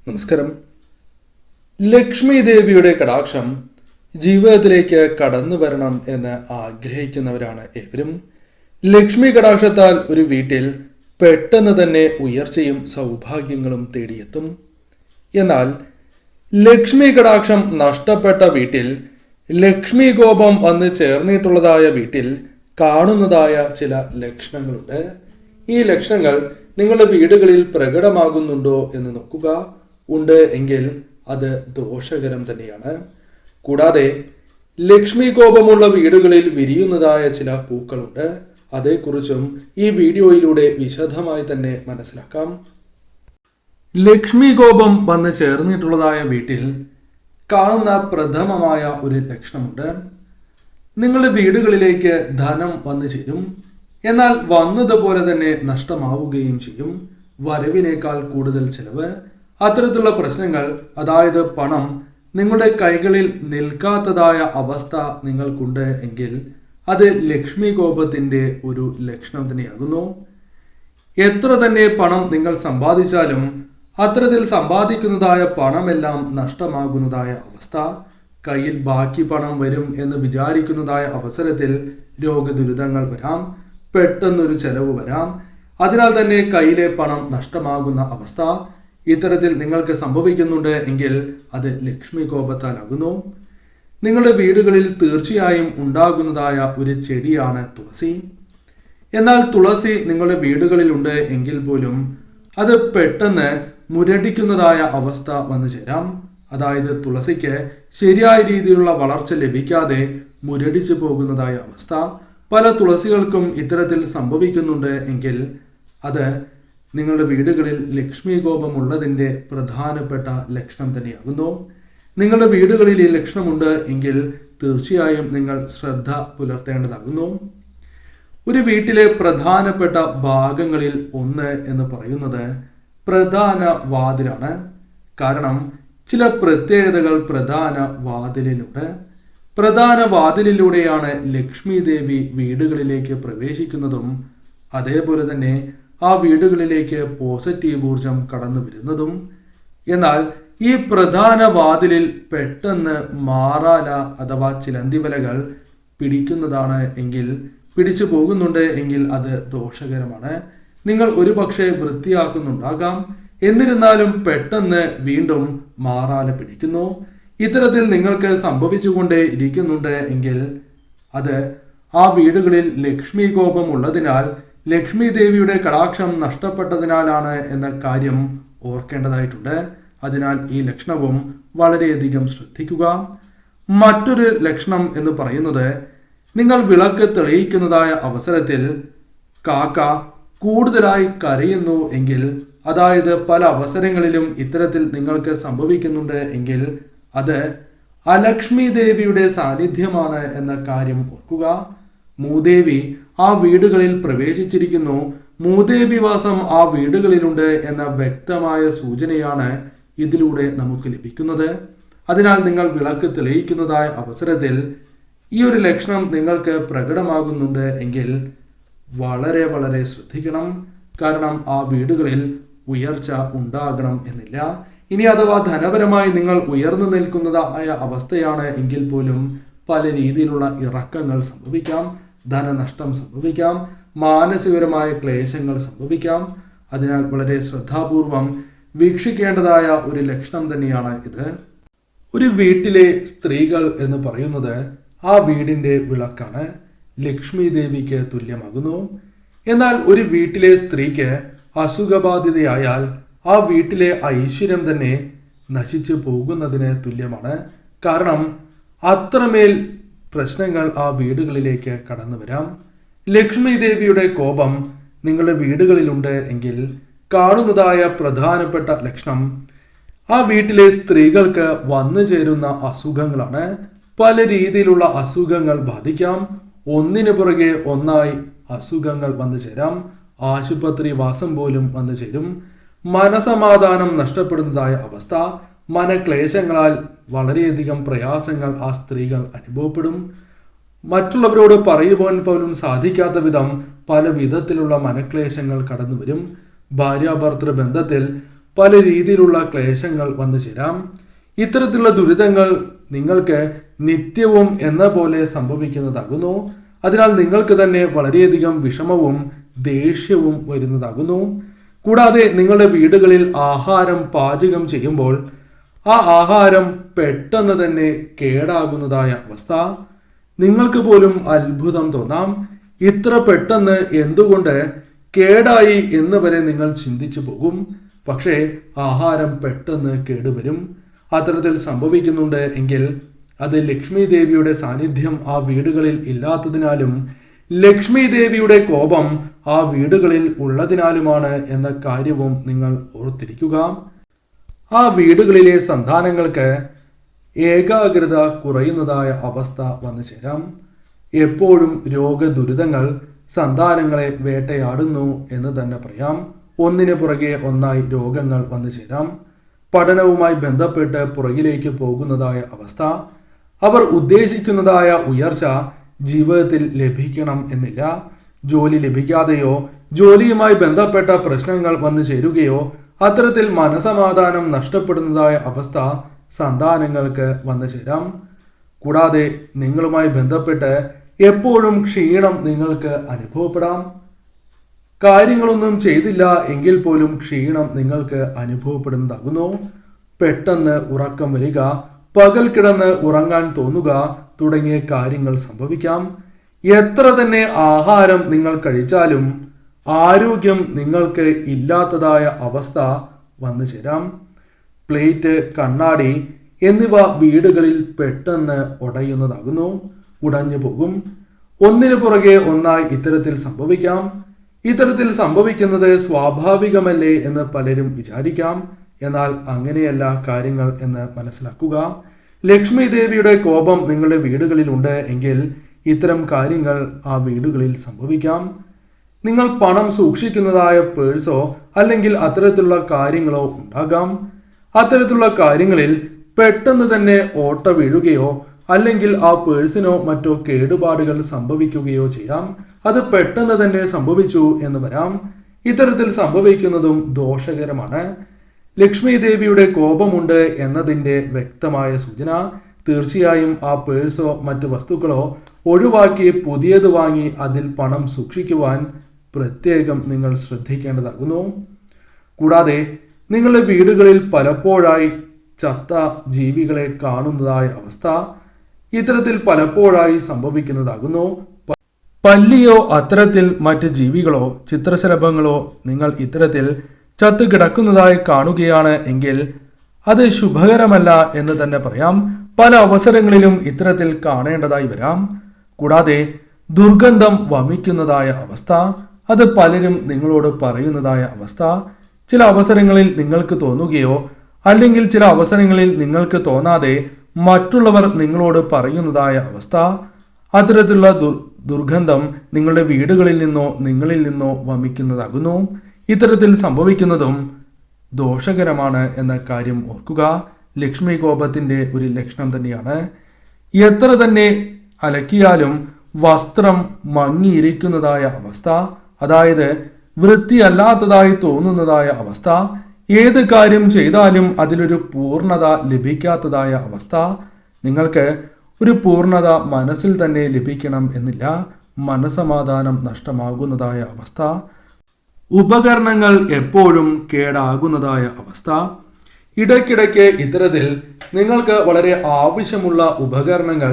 നമസ്കാരം. ലക്ഷ്മി ദേവിയുടെ കടാക്ഷം ജീവിതത്തിലേക്ക് കടന്നു വരണം എന്ന് ആഗ്രഹിക്കുന്നവരാണ് ഏവരും. ലക്ഷ്മി കടാക്ഷത്താൽ ഒരു വീട്ടിൽ പെട്ടെന്ന് തന്നെ ഉയർച്ചയും സൗഭാഗ്യങ്ങളും തേടിയെത്തും. എന്നാൽ ലക്ഷ്മി കടാക്ഷം നഷ്ടപ്പെട്ട വീട്ടിൽ, ലക്ഷ്മി കോപം വന്ന് ചേർന്നിട്ടുള്ളതായ വീട്ടിൽ കാണുന്നതായ ചില ലക്ഷണങ്ങളുണ്ട്. ഈ ലക്ഷണങ്ങൾ നിങ്ങളുടെ വീടുകളിൽ പ്രകടമാകുന്നുണ്ടോ എന്ന് നോക്കുക. ഉണ്ട് എങ്കിൽ അത് ദോഷകരം തന്നെയാണ്. കൂടാതെ ലക്ഷ്മി കോപമുള്ള വീടുകളിൽ വിരിയുന്നതായ ചില പൂക്കളുണ്ട്. അതേക്കുറിച്ചും ഈ വീഡിയോയിലൂടെ വിശദമായി തന്നെ മനസ്സിലാക്കാം. ലക്ഷ്മി കോപം വന്ന് ചേർന്നിട്ടുള്ളതായ വീട്ടിൽ കാണുന്ന പ്രഥമമായ ഒരു ലക്ഷണമുണ്ട്. നിങ്ങളുടെ വീടുകളിലേക്ക് ധനം വന്നു ചേരും. എന്നാൽ വന്നതുപോലെ തന്നെ നഷ്ടമാവുകയും ചെയ്യും. വരവിനേക്കാൾ കൂടുതൽ ചെലവ്, അത്തരത്തിലുള്ള പ്രശ്നങ്ങൾ, അതായത് പണം നിങ്ങളുടെ കൈകളിൽ നിൽക്കാത്തതായ അവസ്ഥ നിങ്ങൾക്കുണ്ട് എങ്കിൽ അത് ലക്ഷ്മി കോപത്തിന്റെ ഒരു ലക്ഷണം തന്നെയാകുന്നു. എത്ര തന്നെ പണം നിങ്ങൾ സമ്പാദിച്ചാലും അത്തരത്തിൽ സമ്പാദിക്കുന്നതായ പണമെല്ലാം നഷ്ടമാകുന്നതായ അവസ്ഥ, കയ്യിൽ ബാക്കി പണം വരും എന്ന് വിചാരിക്കുന്നതായ അവസരത്തിൽ രോഗദുരിതങ്ങൾ വരാം, പെട്ടെന്നൊരു ചെലവ് വരാം. അതിനാൽ തന്നെ കയ്യിലെ പണം നഷ്ടമാകുന്ന അവസ്ഥ ഇത്തരത്തിൽ നിങ്ങൾക്ക് സംഭവിക്കുന്നുണ്ട് എങ്കിൽ അത് ലക്ഷ്മി കോപത്താലാകുന്നു. നിങ്ങളുടെ വീടുകളിൽ തീർച്ചയായും ഉണ്ടാകുന്നതായ ഒരു ചെടിയാണ് തുളസി. എന്നാൽ തുളസി നിങ്ങളുടെ വീടുകളിലുണ്ട് എങ്കിൽ പോലും അത് പെട്ടെന്ന് മുരടിക്കുന്നതായ അവസ്ഥ വന്നു ചേരാം. അതായത് തുളസിക്ക് ശരിയായ രീതിയിലുള്ള വളർച്ച ലഭിക്കാതെ മുരടിച്ചു പോകുന്നതായ അവസ്ഥ പല തുളസികൾക്കും ഇത്തരത്തിൽ സംഭവിക്കുന്നുണ്ട് എങ്കിൽ അത് നിങ്ങളുടെ വീടുകളിൽ ലക്ഷ്മി കോപമുള്ളതിൻ്റെ പ്രധാനപ്പെട്ട ലക്ഷണം തന്നെയാകുന്നു. നിങ്ങളുടെ വീടുകളിൽ ഈ ലക്ഷണമുണ്ട് എങ്കിൽ തീർച്ചയായും നിങ്ങൾ ശ്രദ്ധ പുലർത്തേണ്ടതാകുന്നു. ഒരു വീട്ടിലെ പ്രധാനപ്പെട്ട ഭാഗങ്ങളിൽ ഒന്ന് എന്ന് പറയുന്നത് പ്രധാന വാതിലാണ്. കാരണം ചില പ്രത്യേകതകൾ പ്രധാന വാതിലിലുണ്ട്. പ്രധാന വാതിലിലൂടെയാണ് ലക്ഷ്മി ദേവി വീടുകളിലേക്ക് പ്രവേശിക്കുന്നതും അതേപോലെ തന്നെ ആ വീടുകളിലേക്ക് പോസിറ്റീവ് ഊർജം കടന്നു വരുന്നതും. എന്നാൽ ഈ പ്രധാന വാതിലിൽ പെട്ടെന്ന് മാറാല അഥവാ ചിലന്തിവലകൾ പിടിക്കുന്നതാണ് എങ്കിൽ, പിടിച്ചു പോകുന്നുണ്ട് എങ്കിൽ അത് ദോഷകരമാണ്. നിങ്ങൾ ഒരു പക്ഷേ വൃത്തിയാക്കുന്നുണ്ടാകാം, എന്നിരുന്നാലും പെട്ടെന്ന് വീണ്ടും മാറാല പിടിക്കുന്നു. ഇത്തരത്തിൽ നിങ്ങൾക്ക് സംഭവിച്ചുകൊണ്ടേ ഇരിക്കുന്നുണ്ട് എങ്കിൽ അത് ആ വീടുകളിൽ ലക്ഷ്മി കോപം ഉള്ളതിനാൽ, ലക്ഷ്മി ദേവിയുടെ കടാക്ഷം നഷ്ടപ്പെട്ടതിനാലാണ് എന്ന കാര്യം ഓർക്കേണ്ടതായിട്ടുണ്ട്. അതിനാൽ ഈ ലക്ഷണവും വളരെയധികം ശ്രദ്ധിക്കുക. മറ്റൊരു ലക്ഷണം എന്ന് പറയുന്നത്, നിങ്ങൾ വിളക്ക് തെളിയിക്കുന്നതായ അവസരത്തിൽ കാക്ക കൂടുതലായി കരയുന്നു എങ്കിൽ, അതായത് പല അവസരങ്ങളിലും ഇത്തരത്തിൽ നിങ്ങൾക്ക് സംഭവിക്കുന്നുണ്ട് എങ്കിൽ അത് അലക്ഷ്മി ദേവിയുടെ സാന്നിധ്യമാണ് എന്ന കാര്യം ഓർക്കുക. മൂദേവി ആ വീടുകളിൽ പ്രവേശിച്ചിരിക്കുന്നു, മൂദേവി വാസം ആ വീടുകളിലുണ്ട് എന്ന വ്യക്തമായ സൂചനയാണ് ഇതിലൂടെ നമുക്ക് ലഭിക്കുന്നത്. അതിനാൽ നിങ്ങൾ വിളക്ക് തെളിയിക്കുന്നതായ അവസരത്തിൽ ഈ ഒരു ലക്ഷണം നിങ്ങൾക്ക് പ്രകടമാകുന്നുണ്ട് എങ്കിൽ വളരെ വളരെ ശ്രദ്ധിക്കണം. കാരണം ആ വീടുകളിൽ ഉയർച്ച ഉണ്ടാകണം എന്നില്ല. ഇനി അഥവാ ധനപരമായി നിങ്ങൾ ഉയർന്നു നിൽക്കുന്നതായ അവസ്ഥയാണ് എങ്കിൽ പോലും പല രീതിയിലുള്ള ഇറക്കങ്ങൾ സംഭവിക്കാം, ധനനഷ്ടം സംഭവിക്കാം, മാനസികപരമായ ക്ലേശങ്ങൾ സംഭവിക്കാം. അതിനാൽ വളരെ ശ്രദ്ധാപൂർവം വീക്ഷിക്കേണ്ടതായ ഒരു ലക്ഷണം തന്നെയാണ് ഇത്. ഒരു വീട്ടിലെ സ്ത്രീകൾ എന്ന് പറയുന്നത് ആ വീടിൻ്റെ വിളക്കാണ്, ലക്ഷ്മി ദേവിക്ക് തുല്യമാകുന്നു. എന്നാൽ ഒരു വീട്ടിലെ സ്ത്രീക്ക് അസുഖബാധിതയായാൽ ആ വീട്ടിലെ ഐശ്വര്യം തന്നെ നശിച്ചു പോകുന്നതിന് തുല്യമാണ്. കാരണം അത്രമേൽ പ്രശ്നങ്ങൾ ആ വീടുകളിലേക്ക് കടന്നു വരാം. ലക്ഷ്മി ദേവിയുടെ കോപം നിങ്ങളുടെ വീടുകളിലുണ്ട് എങ്കിൽ കാണുന്നതായ പ്രധാനപ്പെട്ട ലക്ഷണം ആ വീട്ടിലെ സ്ത്രീകൾക്ക് വന്നു ചേരുന്ന അസുഖങ്ങളാണ്. പല രീതിയിലുള്ള അസുഖങ്ങൾ ബാധിക്കാം. ഒന്നിനു പുറകെ ഒന്നായി അസുഖങ്ങൾ വന്നു ചേരാം. ആശുപത്രി വാസം പോലും വന്നു ചേരും. മനസമാധാനം നഷ്ടപ്പെടുന്നതായ അവസ്ഥ, മനക്ലേശങ്ങളാൽ വളരെയധികം പ്രയാസങ്ങൾ ആ സ്ത്രീകൾ അനുഭവപ്പെടും. മറ്റുള്ളവരോട് പറയുവാൻ പോലും സാധിക്കാത്ത വിധം പല വിധത്തിലുള്ള മനക്ലേശങ്ങൾ കടന്നു വരും. ഭാര്യാഭർത്തൃ ബന്ധത്തിൽ പല രീതിയിലുള്ള ക്ലേശങ്ങൾ വന്നു ചേരാം. ഇത്തരത്തിലുള്ള ദുരിതങ്ങൾ നിങ്ങൾക്ക് നിത്യവും എന്ന പോലെ സംഭവിക്കുന്നതാകുന്നു. അതിനാൽ നിങ്ങൾക്ക് തന്നെ വളരെയധികം വിഷമവും ദേഷ്യവും വരുന്നതാകുന്നു. കൂടാതെ നിങ്ങളുടെ വീടുകളിൽ ആഹാരം പാചകം ചെയ്യുമ്പോൾ ആ ആഹാരം പെട്ടെന്ന് തന്നെ കേടാകുന്നതായ അവസ്ഥ. നിങ്ങൾക്ക് പോലും അത്ഭുതം തോന്നാം, ഇത്ര പെട്ടെന്ന് എന്തുകൊണ്ട് കേടായി എന്ന് വരെ നിങ്ങൾ ചിന്തിച്ചു പോകും. പക്ഷേ ആഹാരം പെട്ടെന്ന് കേടുവരും. അത്തരത്തിൽ സംഭവിക്കുന്നുണ്ട് എങ്കിൽ അത് ലക്ഷ്മി ദേവിയുടെ സാന്നിധ്യം ആ വീടുകളിൽ ഇല്ലാത്തതിനാലും ലക്ഷ്മി ദേവിയുടെ കോപം ആ വീടുകളിൽ ഉള്ളതിനാലുമാണ് എന്ന കാര്യവും നിങ്ങൾ ഓർത്തിരിക്കുക. ആ വീടുകളിലെ സന്താനങ്ങൾക്ക് ഏകാഗ്രത കുറയുന്നതായ അവസ്ഥ വന്നു ചേരാം. എപ്പോഴും രോഗദുരിതങ്ങൾ സന്താനങ്ങളെ വേട്ടയാടുന്നു എന്ന് തന്നെ പറയാം. ഒന്നിനു പുറകെ ഒന്നായി രോഗങ്ങൾ വന്നു ചേരാം. പഠനവുമായി ബന്ധപ്പെട്ട് പുറകിലേക്ക് പോകുന്നതായ അവസ്ഥ. അവർ ഉദ്ദേശിക്കുന്നതായ ഉയർച്ച ജീവിതത്തിൽ ലഭിക്കണം എന്നില്ല. ജോലി ലഭിക്കാതെയോ ജോലിയുമായി ബന്ധപ്പെട്ട പ്രശ്നങ്ങൾ വന്നു ചേരുകയോ അത്തരത്തിൽ മനസമാധാനം നഷ്ടപ്പെടുന്നതായ അവസ്ഥ സന്താനങ്ങൾക്ക് വന്നു ചേരാം. കൂടാതെ നിങ്ങളുമായി ബന്ധപ്പെട്ട് എപ്പോഴും ക്ഷീണം നിങ്ങൾക്ക് അനുഭവപ്പെടാം. കാര്യങ്ങളൊന്നും ചെയ്തില്ല എങ്കിൽ പോലും ക്ഷീണം നിങ്ങൾക്ക് അനുഭവപ്പെടുന്നതാകുന്നു. പെട്ടെന്ന് ഉറക്കം വരിക, പകൽ കിടന്ന് ഉറങ്ങാൻ തോന്നുക തുടങ്ങിയ കാര്യങ്ങൾ സംഭവിക്കാം. എത്ര തന്നെ ആഹാരം നിങ്ങൾ കഴിച്ചാലും ആരോഗ്യം നിങ്ങൾക്ക് ഇല്ലാത്തതായ അവസ്ഥ വന്നു ചേരാം. പ്ലേറ്റ്, കണ്ണാടി എന്നിവ വീടുകളിൽ പെട്ടെന്ന് ഉടയുന്നതാകുന്നു, ഉടഞ്ഞു പോകും. ഒന്നിനു പുറകെ ഒന്നായി ഇത്തരത്തിൽ സംഭവിക്കാം. ഇത്തരത്തിൽ സംഭവിക്കുന്നത് സ്വാഭാവികമല്ലേ എന്ന് പലരും വിചാരിക്കാം. എന്നാൽ അങ്ങനെയല്ല കാര്യങ്ങൾ എന്ന് മനസ്സിലാക്കുക. ലക്ഷ്മി ദേവിയുടെ കോപം നിങ്ങളുടെ വീടുകളിലുണ്ട് എങ്കിൽ ഇത്തരം കാര്യങ്ങൾ ആ വീടുകളിൽ സംഭവിക്കാം. നിങ്ങൾ പണം സൂക്ഷിക്കുന്നതായ പേഴ്സോ അല്ലെങ്കിൽ അത്തരത്തിലുള്ള കാര്യങ്ങളോ ഉണ്ടാകാം. അത്തരത്തിലുള്ള കാര്യങ്ങളിൽ പെട്ടെന്ന് തന്നെ ഓട്ട വീഴുകയോ അല്ലെങ്കിൽ ആ പേഴ്സിനോ മറ്റോ കേടുപാടുകൾ സംഭവിക്കുകയോ ചെയ്യാം. അത് പെട്ടെന്ന് തന്നെ സംഭവിച്ചു എന്ന് വരാം. ഇത്തരത്തിൽ സംഭവിക്കുന്നതും ദോഷകരമാണ്. ലക്ഷ്മി ദേവിയുടെ കോപമുണ്ട് എന്നതിൻ്റെ വ്യക്തമായ സൂചന. തീർച്ചയായും ആ പേഴ്സോ മറ്റു വസ്തുക്കളോ ഒഴിവാക്കി പുതിയത് വാങ്ങി അതിൽ പണം സൂക്ഷിക്കുവാൻ പ്രത്യേകം നിങ്ങൾ ശ്രദ്ധിക്കേണ്ടതാകുന്നു. കൂടാതെ നിങ്ങളുടെ വീടുകളിൽ പലപ്പോഴായി ചത്ത ജീവികളെ കാണുന്നതായ അവസ്ഥ ഇത്തരത്തിൽ പലപ്പോഴായി സംഭവിക്കുന്നതാകുന്നു. പല്ലിയോ അത്തരത്തിൽ മറ്റ് ജീവികളോ ചിത്രശലഭങ്ങളോ നിങ്ങൾ ഇത്തരത്തിൽ ചത്തു കിടക്കുന്നതായി കാണുകയാണ് എങ്കിൽ അത് ശുഭകരമല്ല എന്ന് തന്നെ പറയാം. പല അവസരങ്ങളിലും ഇത്തരത്തിൽ കാണേണ്ടതായി വരാം. കൂടാതെ ദുർഗന്ധം വമിക്കുന്നതായ അവസ്ഥ, അത് പലരും നിങ്ങളോട് പറയുന്നതായ അവസ്ഥ. ചില അവസരങ്ങളിൽ നിങ്ങൾക്ക് തോന്നുകയോ അല്ലെങ്കിൽ ചില അവസരങ്ങളിൽ നിങ്ങൾക്ക് തോന്നാതെ മറ്റുള്ളവർ നിങ്ങളോട് പറയുന്നതായ അവസ്ഥ. അത്തരത്തിലുള്ള ദുർഗന്ധം നിങ്ങളുടെ വീടുകളിൽ നിന്നോ നിങ്ങളിൽ നിന്നോ വമിക്കുന്നതാകുന്നു. ഇത്തരത്തിൽ സംഭവിക്കുന്നതും ദോഷകരമാണ് എന്ന കാര്യം ഓർക്കുക. ലക്ഷ്മി കോപത്തിൻ്റെ ഒരു ലക്ഷണം തന്നെയാണ്. എത്ര തന്നെ അലക്കിയാലും വസ്ത്രം മങ്ങിയിരിക്കുന്നതായ അവസ്ഥ, അതായത് വൃത്തിയല്ലാത്തതായി തോന്നുന്നതായ അവസ്ഥ. ഏത് കാര്യം ചെയ്താലും അതിലൊരു പൂർണ്ണത ലഭിക്കാത്തതായ അവസ്ഥ. നിങ്ങൾക്ക് ഒരു പൂർണ്ണത മനസ്സിൽ തന്നെ ലഭിക്കണം എന്നില്ല. മനസമാധാനം നഷ്ടമാകുന്നതായ അവസ്ഥ. ഉപകരണങ്ങൾ എപ്പോഴും കേടാകുന്നതായ അവസ്ഥ. ഇടയ്ക്കിടയ്ക്ക് ഇത്തരത്തിൽ നിങ്ങൾക്ക് വളരെ ആവശ്യമുള്ള ഉപകരണങ്ങൾ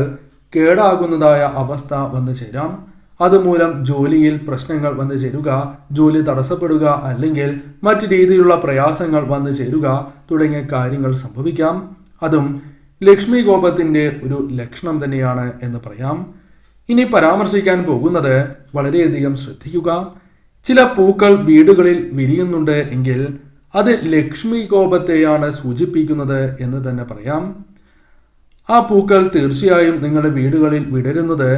കേടാകുന്നതായ അവസ്ഥ വന്നു ചേരാം. അതുമൂലം ജോലിയിൽ പ്രശ്നങ്ങൾ വന്നു ചേരുക, ജോലി തടസ്സപ്പെടുക അല്ലെങ്കിൽ മറ്റു രീതിയിലുള്ള പ്രയാസങ്ങൾ വന്നു ചേരുക തുടങ്ങിയ കാര്യങ്ങൾ സംഭവിക്കാം. അതും ലക്ഷ്മി കോപത്തിൻ്റെ ഒരു ലക്ഷണം തന്നെയാണ് എന്ന് പറയാം. ഇനി പരാമർശിക്കാൻ പോകുന്നത് വളരെയധികം ശ്രദ്ധിക്കുക. ചില പൂക്കൾ വീടുകളിൽ വിരിയുന്നുണ്ട് എങ്കിൽ അത് ലക്ഷ്മി കോപത്തെയാണ് സൂചിപ്പിക്കുന്നത് എന്ന് തന്നെ പറയാം. ആ പൂക്കൾ തീർച്ചയായും നിങ്ങളുടെ വീടുകളിൽ വിടരുന്നത്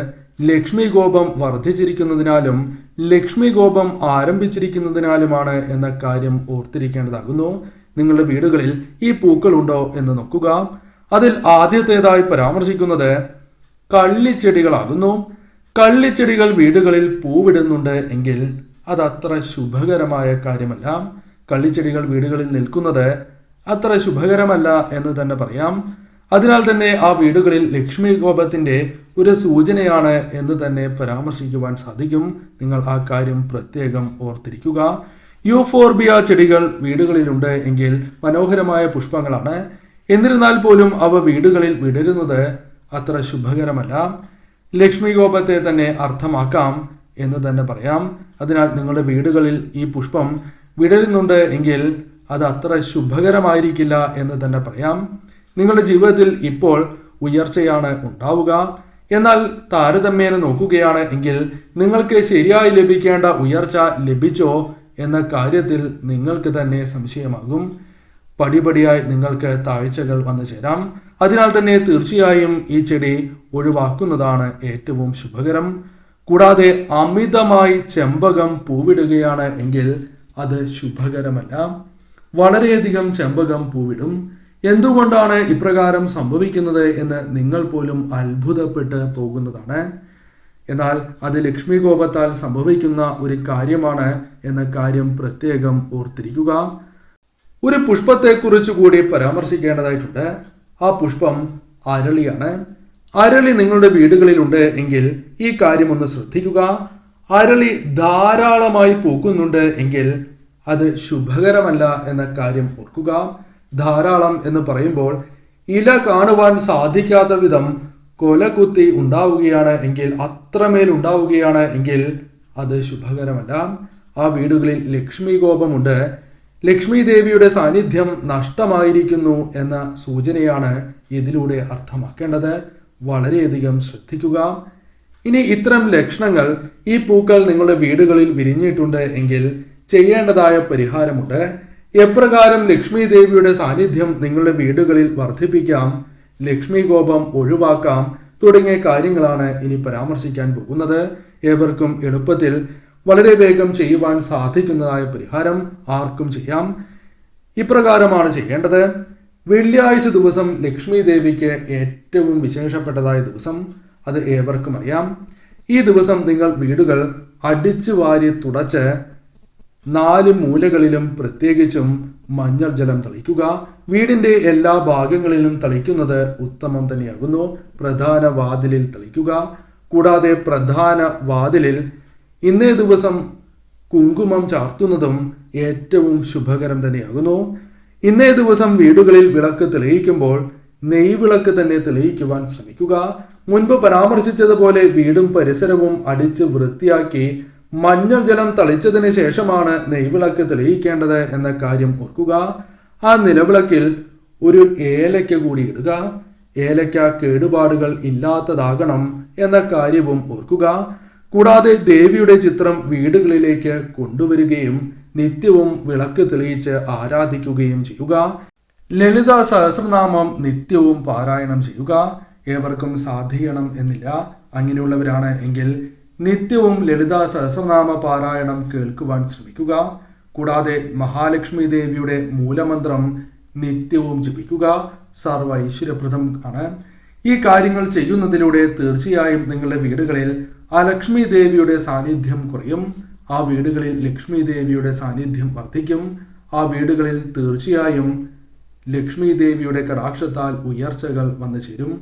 ലക്ഷ്മി കോപം വർദ്ധിച്ചിരിക്കുന്നതിനാലും ലക്ഷ്മി കോപം ആരംഭിച്ചിരിക്കുന്നതിനാലുമാണ് എന്ന കാര്യം ഓർത്തിരിക്കേണ്ടതാകുന്നു. നിങ്ങളുടെ വീടുകളിൽ ഈ പൂക്കൾ ഉണ്ടോ എന്ന് നോക്കുക. അതിൽ ആദ്യത്തേതായി പരാമർശിക്കുന്നത് കള്ളിച്ചെടികളാകുന്നു. കള്ളിച്ചെടികൾ വീടുകളിൽ പൂവിടുന്നുണ്ട് എങ്കിൽ അതത്ര ശുഭകരമായ കാര്യമല്ല. കള്ളിച്ചെടികൾ വീടുകളിൽ നിൽക്കുന്നത് അത്ര ശുഭകരമല്ല എന്ന് തന്നെ പറയാം. അതിനാൽ തന്നെ ആ വീടുകളിൽ ലക്ഷ്മി കോപത്തിന്റെ ഒരു സൂചനയാണ് എന്ന് തന്നെ പരാമർശിക്കുവാൻ സാധിക്കും. നിങ്ങൾ ആ കാര്യം പ്രത്യേകം ഓർത്തിരിക്കുക. യൂഫോർബിയ ചെടികൾ വീടുകളിലുണ്ട് എങ്കിൽ മനോഹരമായ പുഷ്പങ്ങളാണ്. എന്നിരുന്നാൽ പോലും അവ വീടുകളിൽ വിടരുന്നത് അത്ര ശുഭകരമല്ല. ലക്ഷ്മി കോപത്തെ തന്നെ അർത്ഥമാക്കാം എന്ന് തന്നെ പറയാം. അതിനാൽ നിങ്ങളുടെ വീടുകളിൽ ഈ പുഷ്പം വിടരുന്നുണ്ട് എങ്കിൽ അത് അത്ര ശുഭകരമായിരിക്കില്ല എന്ന് തന്നെ പറയാം. നിങ്ങളുടെ ജീവിതത്തിൽ ഇപ്പോൾ ഉയർച്ചയാണ് ഉണ്ടാവുക. എന്നാൽ താരതമ്യേന നോക്കുകയാണ് എങ്കിൽ നിങ്ങൾക്ക് ശരിയായി ലഭിക്കേണ്ട ഉയർച്ച ലഭിച്ചോ എന്ന കാര്യത്തിൽ നിങ്ങൾക്ക് തന്നെ സംശയമാകും. പടിപടിയായി നിങ്ങൾക്ക് താഴ്ചകൾ വന്നു ചേരാം. അതിനാൽ തന്നെ തീർച്ചയായും ഈ ചെടി ഒഴിവാക്കുന്നതാണ് ഏറ്റവും ശുഭകരം. കൂടാതെ അമിതമായി ചെമ്പകം പൂവിടുകയാണ് എങ്കിൽ അത് ശുഭകരമല്ല. വളരെയധികം ചെമ്പകം പൂവിടും. എന്തുകൊണ്ടാണ് ഇപ്രകാരം സംഭവിക്കുന്നത് എന്ന് നിങ്ങൾ പോലും അത്ഭുതപ്പെട്ട് പോകുന്നതാണ്. എന്നാൽ അത് ലക്ഷ്മി കോപത്താൽ സംഭവിക്കുന്ന ഒരു കാര്യമാണ് എന്ന കാര്യം പ്രത്യേകം ഓർത്തിരിക്കുക. ഒരു പുഷ്പത്തെക്കുറിച്ച് കൂടി പരാമർശിക്കേണ്ടതായിട്ടുണ്ട്. ആ പുഷ്പം അരളിയാണ്. അരളി നിങ്ങളുടെ വീടുകളിലുണ്ട് എങ്കിൽ ഈ കാര്യം ഒന്ന് ശ്രദ്ധിക്കുക. അരളി ധാരാളമായി പൂക്കുന്നുണ്ട് എങ്കിൽ അത് ശുഭകരമല്ല എന്ന കാര്യം ഓർക്കുക. ധാരാളം എന്ന് പറയുമ്പോൾ ഇല കാണുവാൻ സാധിക്കാത്ത വിധം കൊലകുത്തി ഉണ്ടാവുകയാണ് എങ്കിൽ, അത്രമേൽ ഉണ്ടാവുകയാണ് എങ്കിൽ അത് ശുഭകരമല്ല. ആ വീടുകളിൽ ലക്ഷ്മി കോപമുണ്ട്, ലക്ഷ്മി ദേവിയുടെ സാന്നിധ്യം നഷ്ടമായിരിക്കുന്നു എന്ന സൂചനയാണ് ഇതിലൂടെ അർത്ഥമാക്കേണ്ടത്. വളരെയധികം ശ്രദ്ധിക്കുക. ഇനി ഇത്തരം ലക്ഷണങ്ങൾ ഈ പൂക്കൾ നിങ്ങളുടെ വീടുകളിൽ വിരിഞ്ഞിട്ടുണ്ട് എങ്കിൽ ചെയ്യേണ്ടതായ പരിഹാരമുണ്ട്. എപ്രകാരം ലക്ഷ്മി ദേവിയുടെ സാന്നിധ്യം നിങ്ങളുടെ വീടുകളിൽ വർദ്ധിപ്പിക്കാം, ലക്ഷ്മി കോപം ഒഴിവാക്കാം തുടങ്ങിയ കാര്യങ്ങളാണ് ഇനി പരാമർശിക്കാൻ പോകുന്നത്. ഏവർക്കും എളുപ്പത്തിൽ വളരെ വേഗം ചെയ്യുവാൻ സാധിക്കുന്നതായ പരിഹാരം ആർക്കും ചെയ്യാം. ഇപ്രകാരമാണ് ചെയ്യേണ്ടത്. വെള്ളിയാഴ്ച ദിവസം ലക്ഷ്മി ദേവിക്ക് ഏറ്റവും വിശേഷപ്പെട്ടതായ ദിവസം, അത് ഏവർക്കും അറിയാം. ഈ ദിവസം നിങ്ങൾ വീടുകൾ അടിച്ചു വാരി തുടച്ച് 4 മൂലകളിലും പ്രത്യേകിച്ചും മഞ്ഞൾ ജലം തളിക്കുക. വീടിന്റെ എല്ലാ ഭാഗങ്ങളിലും തളിക്കുന്നത് ഉത്തമം തന്നെയാകുന്നു. പ്രധാന വാതിലിൽ തളിക്കുക. കൂടാതെ പ്രധാന വാതിലിൽ ഇന്നേ ദിവസം കുങ്കുമം ചാർത്തുന്നതും ഏറ്റവും ശുഭകരം തന്നെയാകുന്നു. ഇന്നേ ദിവസം വീടുകളിൽ വിളക്ക് തെളിയിക്കുമ്പോൾ നെയ്വിളക്ക് തന്നെ തെളിയിക്കുവാൻ ശ്രമിക്കുക. മുൻപ് പരാമർശിച്ചതുപോലെ വീടും പരിസരവും അടിച്ച് വൃത്തിയാക്കി മഞ്ഞൾ ജലം തളിച്ചതിന് ശേഷമാണ് നെയ്വിളക്ക് തെളിയിക്കേണ്ടത് എന്ന കാര്യം ഓർക്കുക. ആ നിലവിളക്കിൽ ഒരു ഏലക്ക കൂടി ഇടുക. ഏലക്ക കേടുപാടുകൾ ഇല്ലാത്തതാകണം എന്ന കാര്യവും ഓർക്കുക. കൂടാതെ ദേവിയുടെ ചിത്രം വീടുകളിലേക്ക് കൊണ്ടുവരികയും നിത്യവും വിളക്ക് തെളിയിച്ച് ആരാധിക്കുകയും ചെയ്യുക. ലളിത സഹസ്രനാമം നിത്യവും പാരായണം ചെയ്യുക. ഏവർക്കും സാധിക്കണം എന്നില്ല. അങ്ങനെയുള്ളവരാണ് എങ്കിൽ നിത്യവും ലളിത സഹസ്രനാമ പാരായണം കേൾക്കുവാൻ ശ്രമിക്കുക. കൂടാതെ മഹാലക്ഷ്മി ദേവിയുടെ മൂലമന്ത്രം നിത്യവും ജപിക്കുക. സർവ്വ ഐശ്വര്യപ്രദം ആണ്. ഈ കാര്യങ്ങൾ ചെയ്യുന്നതിലൂടെ തീർച്ചയായും നിങ്ങളുടെ വീടുകളിൽ ആ ലക്ഷ്മി ദേവിയുടെ സാന്നിധ്യം കുറയും. ആ വീടുകളിൽ ലക്ഷ്മി ദേവിയുടെ സാന്നിധ്യം വർദ്ധിക്കും. ആ വീടുകളിൽ തീർച്ചയായും ലക്ഷ്മി ദേവിയുടെ കടാക്ഷത്താൽ ഉയർച്ചകൾ വന്നു ചേരും.